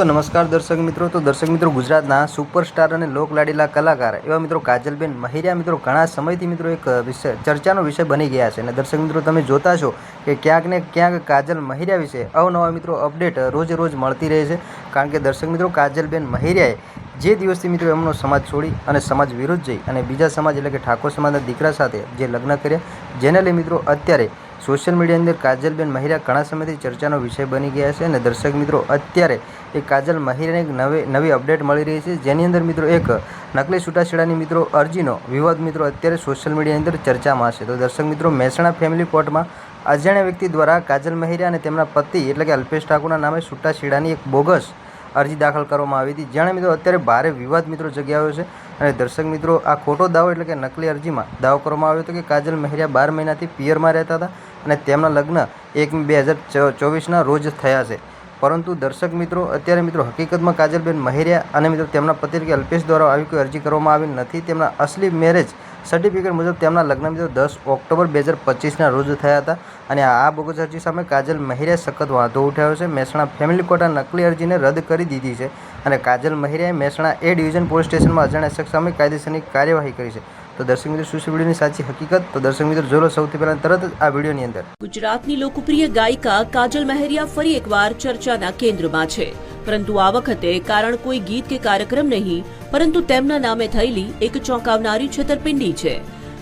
तो नमस्कार दर्शक मित्रों गुजरातना सुपरस्टार और लोकलाडीला कलाकार एवा मित्रों काजलबेन महिरिया मित्रों घणा समयथी मित्रों एक विषय चर्चानो विषय बनी गया है। ने दर्शक मित्रों तमे जोता छो कि क्यांक ने क्यांक काजल महिरिया विषे अवनवा मित्रों अपडेट रोजे रोज मळती रहे छे। कारण के दर्शक मित्रों काजलबेन महिरियाए जे दिवसथी मित्रों एमनो समाज छोड़ी अने समाज विरुद्ध जई अने बीजा समाज एटले के ठाकोर समाजना दीकरा साथे जे लग्न कर्या, जेने लई मित्रों अत्यारे सोशल मीडिया अंदर काजलबेन महिरिया घणा समयथी चर्चानो विषय बनी गया है। दर्शक मित्रों अत्यारे एक काजल महिरियाने एक नवी अपडेट मळी रही है, जेनी अंदर मित्रों एक नकली छूटाछेडानी मित्रों अरजीनो विवाद मित्रों अत्यारे सोशल मीडिया अंदर चर्चामां छे। तो दर्शक मित्रों महेसाणा फेमिली कोर्टमां अजाण्या व्यक्ति द्वारा काजल महिरिया अने तेमना पति एटले के अल्पेश ठाकुરના नामे छूटाछेडानी एक बोगस अरजी दाखल करवामां आवी हती, जेणे मित्रों अत्यारे भारे विवाद मित्रों जग्यायो छे। अने दर्शक मित्रों आ खोटो दावो एटले के नकली अरजीमां दावो करवामां आव्यो हतो कि काजल महिरिया 12 महीनाथी पियरमां रहेता हता अने तेमना लग्न 1/2/2024 रोज थया छे। परंतु दर्शक मित्रों अत्यारे मित्रों हकीकत में काजलबेन महिरिया अने मित्रों तेमना पति के अल्पेश द्वारा आवी कोई अरजी करवामां आवी नथी। तेमना असली मेरेज सर्टिफिकेट मुजब तेमना लग्न मित्रों 10 ऑक्टोबर 2025 रोज थया हता। अने आ बोगस अरजी सामे काजल महिरियाए सखत वांधो उठाव्यो छे। महेसाणा फेमिली कोर्टे नकली अरजीने रद्द करी दीधी छे अने काजल महिरियाए महेसाणा ए डिविजन पोलीस स्टेशन में अजाण्या शख्स सामे कायदेसरनी कार्यवाही करी छे। तो दर्शक मित्रों શું છે વિડિયોની સાચી હકીકત? તો દર્શક મિત્રો જોલો સૌથી પહેલા તરત જ આ વિડિયોની અંદર। ગુજરાતની લોકપ્રિય ગાયિકા કાજલ મહેરિયા ફરી એકવાર ચર્ચાના કેન્દ્રમાં છે, પરંતુ આ વખતે કારણ કોઈ ગીત કે કાર્યક્રમ નહીં, પરંતુ તેમના નામે થયેલી એક ચોંકાવનારી છેતરપિંડી છે।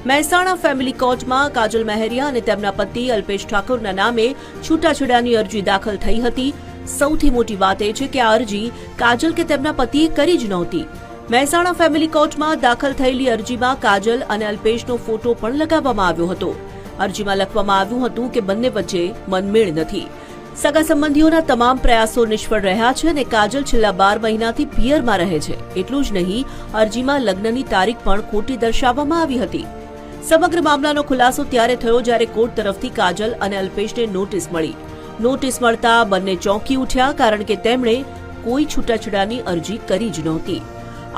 મહેસાણા ફેમિલી કોર્ટમાં કાજલ મહેરિયા અને તેમના પતિ અલ્પેશ ઠાકોરના નામે છૂટાછેડાની અરજી દાખલ થઈ હતી। સૌથી મોટી વાત એ છે કે આ અરજી કાજલ કે તેમના પતિએ કરી જ નહોતી। મહેસાણા ફેમિલી કોર્ટમાં દાખલ થયેલી અરજીમાં કાજલ અને અલ્પેશનો ફોટો પણ લગાવવામાં આવ્યો હતો। અરજીમાં લખવામાં આવ્યું હતું કે બંને વચ્ચે મનમેળ નથી। સગા સંબંધીઓના તમામ પ્રયાસો નિષ્ફળ રહ્યા છે અને કાજલ છેલ્લા 12 મહિનાથી પિયરમાં રહે છે। એટલું જ નહીં, અરજીમાં લગ્નની તારીખ પણ ખોટી દર્શાવવામાં આવી હતી। સમગ્ર મામલાનો ખુલાસો ત્યારે થયો જ્યારે કોર્ટ તરફથી કાજલ અને અલ્પેશને નોટિસ મળી। નોટિસ મળતા બંને ચોંકી ઉઠ્યા કારણ કે તેમણે કોઈ છૂટાછેડાની અરજી કરી જ નહોતી।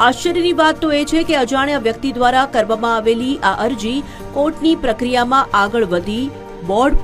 આશ્ચર્યની વાત તો એ છે કે અજાણ્યા વ્યક્તિ દ્વારા કરવામાં આવેલી આ અરજી કોર્ટની પ્રક્રિયામાં આગળ વધી બોર્ડ